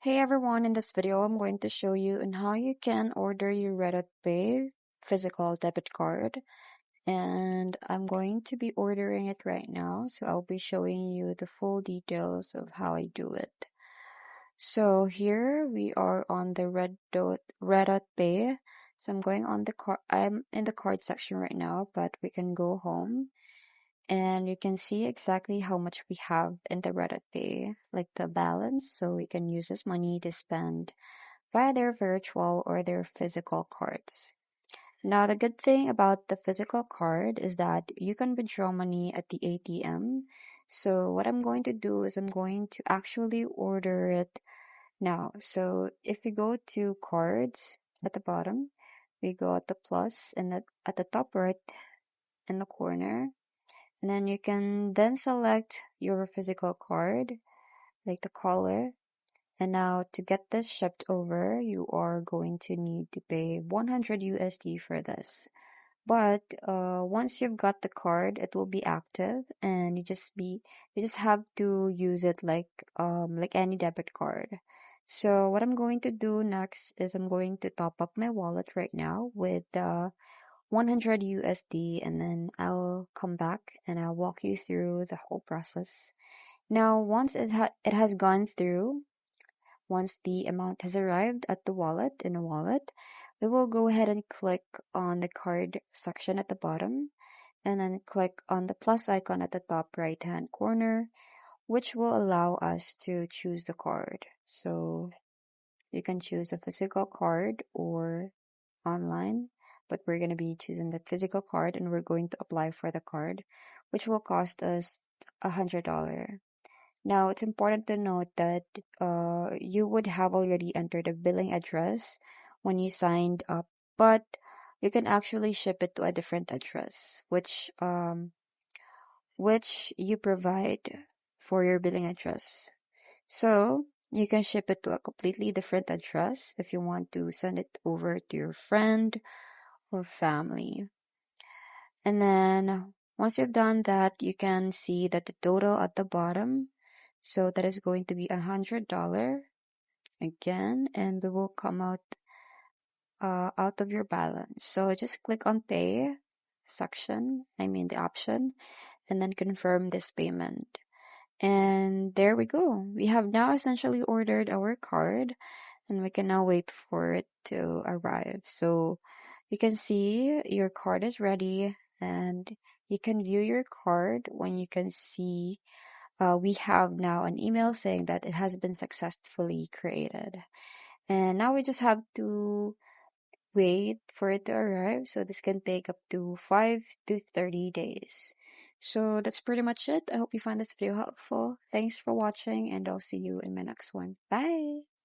Hey everyone, in this video I'm going to show you on how you can order your RedotPay physical debit card, and I'm going to be ordering it right now, so I'll be showing you the full details of how I do it. So here we are on the RedotPay. So I'm in the card section right now, but we can go home and you can see exactly how much we have in the RedotPay, like the balance, so we can use this money to spend via their virtual or their physical cards. Now, the good thing about the physical card is that you can withdraw money at the ATM. So what I'm going to do is I'm going to actually order it now. So if we go to cards at the bottom, we go at the plus and at the top right in the corner, and then you can then select your physical card, like the color. And now to get this shipped over, you are going to need to pay 100 USD for this. But once you've got the card, it will be active, and you just have to use it like any debit card. So what I'm going to do next is I'm going to top up my wallet right now with 100 USD, and then I'll come back and I'll walk you through the whole process. Now, once it has gone through, once the amount has arrived at the wallet, in a wallet, we will go ahead and click on the card section at the bottom, and then click on the plus icon at the top right hand corner, which will allow us to choose the card. So you can choose a physical card or online, but we're going to be choosing the physical card, and we're going to apply for the card, which will cost us $100. Now, it's important to note that you would have already entered a billing address when you signed up, but you can actually ship it to a different address, which you provide for your billing address. So you can ship it to a completely different address if you want to send it over to your friend or family. And then once you've done that, you can see that the total at the bottom, so that is going to be $100 again, and we will come out of your balance. So just click on pay the option, and then confirm this payment. And there we go. We have now essentially ordered our card, and we can now wait for it to arrive. So you can see your card is ready, and you can view your card when you can see we have now an email saying that it has been successfully created. And now we just have to wait for it to arrive. So this can take up to 5 to 30 days. So that's pretty much it. I hope you find this video helpful. Thanks for watching, and I'll see you in my next one. Bye!